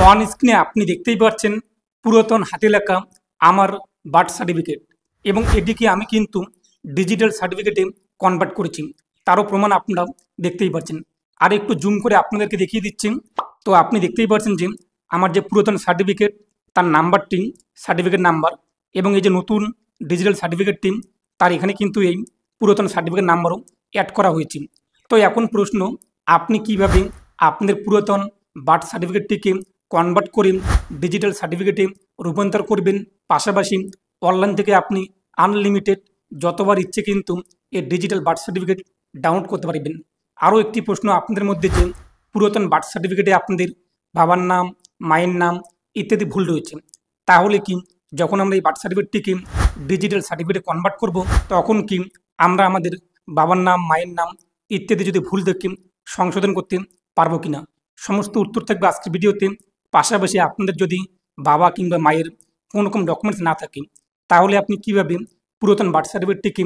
On স্ক্রিনে আপনি দেখতেই পাচ্ছেন পুরাতন হাতে লেখা আমার বার্থ সার্টিফিকেট এবং এটিকে আমি কিন্তু ডিজিটাল সার্টিফিকেটে কনভার্ট করেছি। তারও প্রমাণ আপনারা দেখতেই পাচ্ছেন। আর একটু জুম করে আপনাদেরকে দেখিয়ে দিচ্ছি। তো আপনি দেখতেই পাচ্ছেন যে আমার যে পুরাতন সার্টিফিকেট তার নাম্বারটি সার্টিফিকেট নাম্বার এবং এই যে নতুন ডিজিটাল সার্টিফিকেটটি তার এখানে কিন্তু এই পুরাতন সার্টিফিকেট নাম্বারও অ্যাড করা হয়েছে। তো এখন প্রশ্ন, আপনি কিভাবে আপনাদের পুরাতন বার্থ সার্টিফিকেটটিকে কনভার্ট করে ডিজিটাল সার্টিফিকেটে রূপান্তর করবেন, পাশাপাশি অনলাইন থেকে আপনি আনলিমিটেড যতবার ইচ্ছে কিন্তু এই ডিজিটাল বার্থ সার্টিফিকেট ডাউনলোড করতে পারবেন। আরও একটি প্রশ্ন আপনাদের মধ্যে, যে পুরাতন বার্থ সার্টিফিকেটে আপনাদের বাবার নাম, মায়ের নাম ইত্যাদি ভুল রয়েছে, তাহলে কি যখন আমরা এই বার্থ সার্টিফিকেটটিকে ডিজিটাল সার্টিফিকেটে কনভার্ট করব তখন কি আমরা আমাদের বাবার নাম, মায়ের নাম ইত্যাদি যদি ভুল দেখি সংশোধন করতে পারবো কিনা? সমস্ত উত্তর থাকবে আজকের ভিডিওতে। পাশাপাশি আপনাদের যদি বাবা কিংবা মায়ের কোনো রকম ডকুমেন্টস না থাকে তাহলে আপনি কিভাবে পুরাতন বার্থ সার্টিফিকেটটিকে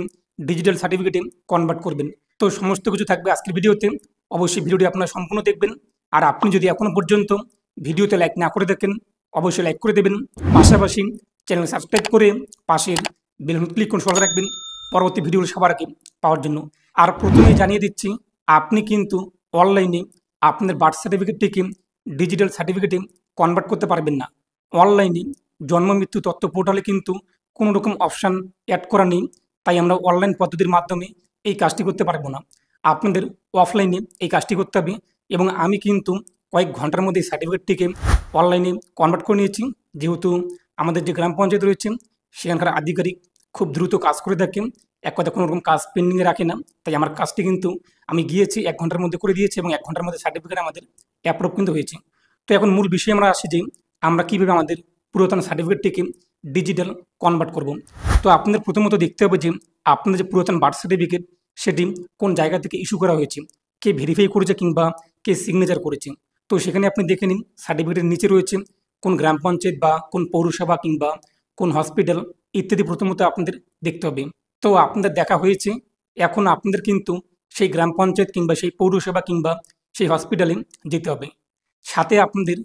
ডিজিটাল সার্টিফিকেটে কনভার্ট করবেন। তো সমস্ত কিছু থাকবে আজকের ভিডিওতে। অবশ্যই ভিডিওটি আপনারা সম্পূর্ণ দেখবেন। আর আপনি যদি এখনও পর্যন্ত ভিডিওতে লাইক না করে থাকেন অবশ্যই লাইক করে দেবেন। পাশাপাশি চ্যানেল সাবস্ক্রাইব করে পাশের বেল ক্লিক করে সঙ্গে রাখবেন পরবর্তী ভিডিওগুলো সবার আগে পাওয়ার জন্য। আর প্রথমেই জানিয়ে দিচ্ছি, আপনি কিন্তু অনলাইনে আপনার বার্থ সার্টিফিকেটটিকে ডিজিটাল সার্টিফিকেটে কনভার্ট করতে পারবেন না। অনলাইনে জন্ম মৃত্যু তথ্য পোর্টালে কিন্তু কোনো রকম অপশান অ্যাড করা নেই, তাই আমরা অনলাইন পদ্ধতির মাধ্যমে এই কাজটি করতে পারবো না। আপনাদের অফলাইনে এই কাজটি করতে হবে এবং আমি কিন্তু কয়েক ঘন্টার মধ্যে এই সার্টিফিকেটটিকে অনলাইনে কনভার্ট করে নিয়েছি। যেহেতু আমাদের যে গ্রাম পঞ্চায়েত রয়েছে সেখানকার আধিকারিক খুব দ্রুত কাজ করে থাকেন, এক কথা কোনো রকম কাজ পেন্ডিংয়ে রাখে না, তাই আমার কাজটি কিন্তু আমি গিয়েছি 1 ঘন্টার মধ্যে করে দিয়েছি এবং 1 ঘন্টার মধ্যে সার্টিফিকেট আমাদের অ্যাপ্রুভ কিন্তু হয়েছে। তো এখন মূল বিষয়ে আমরা আসি যে আমরা কীভাবে আমাদের পুরাতন সার্টিফিকেটটিকে ডিজিটাল কনভার্ট করব। তো আপনাদের প্রথমত দেখতে হবে যে আপনাদের যে পুরাতন বার্থ সার্টিফিকেট সেটি কোন জায়গা থেকে ইস্যু করা হয়েছে, কে ভেরিফাই করেছে কিংবা কে সিগনেচার করেছে। তো সেখানে আপনি দেখে নিন সার্টিফিকেটের নিচে রয়েছে কোন গ্রাম পঞ্চায়েত বা কোন পৌরসভা কিংবা কোন হসপিটাল ইত্যাদি প্রথমত আপনাদের দেখতে হবে। তো আপনাদের দেখা হয়েছে, এখন আপনাদের কিন্তু সেই গ্রাম পঞ্চায়েত কিংবা সেই পৌরসভা কিংবা সেই হসপিটালে যেতে হবে। সাথে আপনাদের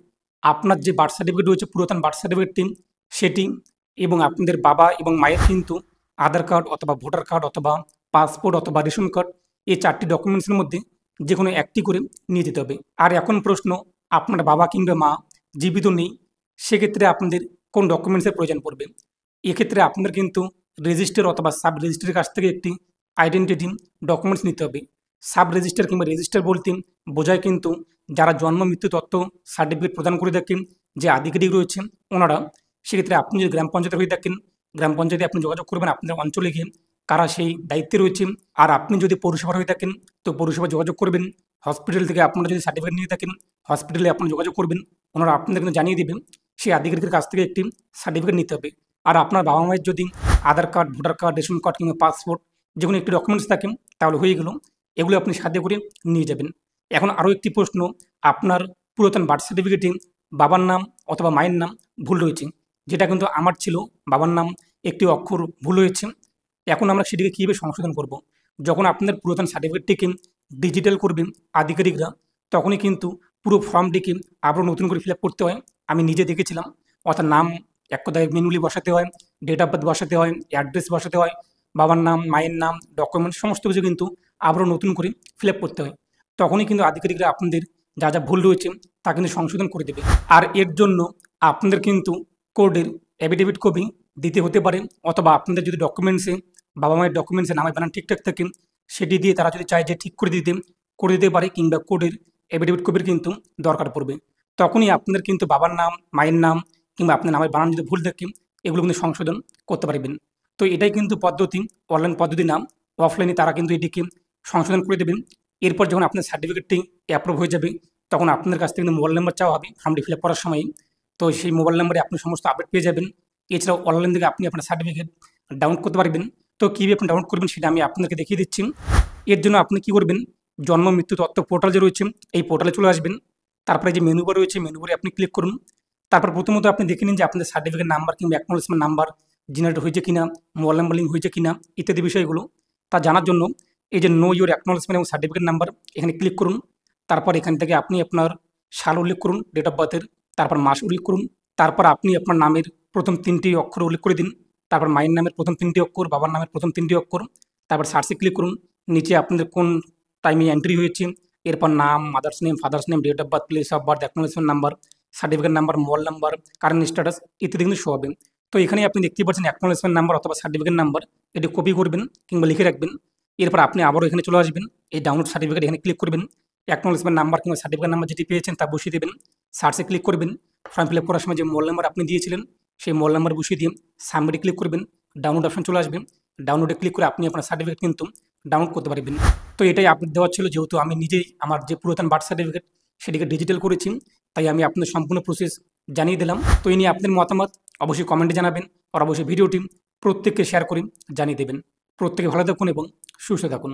আপনার যে বার্থ সার্টিফিকেট রয়েছে পুরাতন বার্থ সার্টিফিকেটটি সেটি এবং আপনাদের বাবা এবং মায়ের কিন্তু আধার কার্ড অথবা ভোটার কার্ড অথবা পাসপোর্ট অথবা রেশন কার্ড, এই 4টি ডকুমেন্টসের মধ্যে যে কোনো একটি করে নিয়ে যেতে হবে। আর এখন প্রশ্ন, আপনার বাবা কিংবা মা জীবিত নেই, সেক্ষেত্রে আপনাদের কোন ডকুমেন্টসের প্রয়োজন পড়বে? এক্ষেত্রে আপনাদের কিন্তু রেজিস্টার অথবা সাব রেজিস্ট্রারের কাছ থেকে একটি আইডেন্টিটি ডকুমেন্টস নিতে হবে। সাব রেজিস্টার কিংবা রেজিস্টার বলতে বোঝায় কিন্তু যারা জন্ম মৃত্যু তথ্য সার্টিফিকেট প্রদান করে থাকেন যে আধিকারিক রয়েছেন ওনারা। সেক্ষেত্রে আপনি যদি গ্রাম পঞ্চায়েতে হয়ে থাকেন, গ্রাম পঞ্চায়েতে আপনি যোগাযোগ করবেন আপনাদের অঞ্চলে গিয়ে কারা সেই দায়িত্বে রয়েছে। আর আপনি যদি পৌরসভার হয়ে থাকেন তো পৌরসভা যোগাযোগ করবেন। হসপিটাল থেকে আপনারা যদি সার্টিফিকেট নিয়ে থাকেন হসপিটালে আপনারা যোগাযোগ করবেন, ওনারা আপনাদের কিন্তু জানিয়ে দেবেন সেই আধিকারিকের কাছ থেকে একটি সার্টিফিকেট নিতে হবে। আর আপনার বাবা মায়ের যদি Aadhaar card, voter card, ration card কিংবা পাসপোর্ট যে কোনো একটি ডকুমেন্টস থাকেন তাহলে হয়ে গেল, এগুলো আপনি সাথে করে নিয়ে যাবেন। এখন আরও একটি প্রশ্ন, আপনার পুরাতন বার্থ সার্টিফিকেটে বাবার নাম অথবা মায়ের নাম ভুল রয়েছে, যেটা কিন্তু আমার ছিল, বাবার নাম একটি অক্ষর ভুল হয়েছে। এখন আমরা সেটিকে কীভাবে সংশোধন করব? যখন আপনাদের পুরাতন সার্টিফিকেটটিকে ডিজিটাল করবেন আধিকারিকরা তখনই কিন্তু পুরো ফর্মটিকে আবারও নতুন করে ফিল আপ করতে হয়। আমি নিজে দেখেছিলাম, অর্থাৎ নাম এক কথায় ম্যানুয়ালি বসাতে হয়, ডেট অফ বার্থ বসাতে হয়, অ্যাড্রেস বসাতে হয়, বাবার নাম, মায়ের নাম, ডকুমেন্ট সমস্ত কিছু কিন্তু আবারও নতুন করে ফিল আপ করতে হয়। তখনই কিন্তু আধিকারিকরা আপনাদের যা যা ভুল রয়েছে তা কিন্তু সংশোধন করে দেবে। আর এর জন্য আপনাদের কিন্তু কোর্টের অ্যাফিডেভিট কপি দিতে হতে পারে, অথবা আপনাদের যদি ডকুমেন্টসে বাবা মায়ের ডকুমেন্টসে নামের বানান ঠিকঠাক থাকে সেটি দিয়ে তারা যদি চায় যে ঠিক করে দিতে পারে, কিংবা কোর্টের অ্যাফিডেভিট কপির কিন্তু দরকার পড়বে। তখনই আপনাদের কিন্তু বাবার নাম, মায়ের নাম কিংবা আপনার নামের বানান যদি ভুল থাকে এগুলো কিন্তু সংশোধন করতে পারবেন। তো এটাই কিন্তু পদ্ধতি, অনলাইন পদ্ধতি নাম। অফলাইনে তারা কিন্তু এটিকে সংশোধন করে দেবেন। এরপর যখন আপনার সার্টিফিকেটটি অ্যাপ্রুভ হয়ে যাবে তখন আপনার কাছ থেকে কিন্তু মোবাইল নাম্বার চাওয়া হবে ফর্মটি ফিল আপ করার সময়। তো সেই মোবাইল নাম্বারে আপনি সমস্ত আপডেট পেয়ে যাবেন। এছাড়াও অনলাইন থেকে আপনি আপনার সার্টিফিকেট ডাউনলোড করতে পারবেন। তো কীভাবে আপনি ডাউনলোড করবেন সেটা আমি আপনাকে দেখিয়ে দিচ্ছি। এর জন্য আপনি কী করবেন, জন্ম মৃত্যু তথ্য পোর্টাল যে রয়েছে এই পোর্টালে চলে আসবেন। তারপরে যে মেনু বার রয়েছে মেনু বারে আপনি ক্লিক করুন। তারপর প্রথমত আপনি দেখে নিন যে আপনাদের সার্টিফিকেট নাম্বার কিংবা অ্যাকনোলেজমেন্ট নাম্বার জেনারেট হয়েছে কিনা, মোবাইল নাম্বার লিঙ্ক হয়েছে কিনা ইত্যাদি বিষয়গুলো তা জানার জন্য এই যে নো ইউর অ্যাকনোলেজমেন্ট এবং সার্টিফিকেট নাম্বার এখানে ক্লিক করুন। তারপর এখান থেকে আপনি আপনার সাল উল্লেখ করুন, ডেট অফ বার্থের, তারপর মাস উল্লেখ করুন। তারপর আপনি আপনার নামের প্রথম 3টি অক্ষর উল্লেখ করে দিন। তারপর মায়ের নামের প্রথম 3টি অক্ষর, বাবার নামের প্রথম 3টি অক্ষর। তারপর সার্চে ক্লিক করুন। নিচে আপনাদের কোন টাইমে এন্ট্রি হয়েছে, এরপর নাম, mother's name, father's name, date of birth, place of birth, acknowledgement number, certificate number, mobile number, current status ইত্যাদি কিন্তু শো হবে। তো এখানে আপনি দেখতেই পাচ্ছেন অ্যাকনোলেজমেন্ট নাম্বার অথবা সার্টিফিকেট নাম্বার, এটি কপি করবেন কিংবা লিখে রাখবেন। এরপর আপনি আবারও এখানে চলে আসবেন, এই ডাউনলোড সার্টিফিকেট এখানে ক্লিক করবেন। অ্যাকনোলেজমেন্ট নাম্বার কিংবা সার্টিফিকেট নাম্বার যেটি পেয়েছেন তা বসিয়ে দেবেন। সার্চে ক্লিক করবেন। ফর্ম ফিল আপ করার সময় যে মোবাইল নাম্বার আপনি দিয়েছিলেন সেই মোবাইল নাম্বার বসিয়ে দিয়ে সাবমিটে ক্লিক করবেন। ডাউনলোড অপশন চলে আসবে। ডাউনলোডে ক্লিক করে আপনি আপনার সার্টিফিকেট কিন্তু ডাউনলোড করতে পারবেন। তো এটাই আপডেট দেওয়ার ছিল, যেহেতু আমি নিজেই আমার যে পুরাতন বার্থ সার্টিফিকেট সেটিকে ডিজিটাল করেছি, তাই আমি আপনার সম্পূর্ণ প্রসেস জানিয়ে দিলাম। তো এই নিয়ে আপনার মতামত অবশ্যই কমেন্টে জানাবেন, আর অবশ্যই ভিডিওটি প্রত্যেককে শেয়ার করে জানিয়ে দেবেন। প্রত্যেকে ভালো থাকুন এবং সুস্থ থাকুন।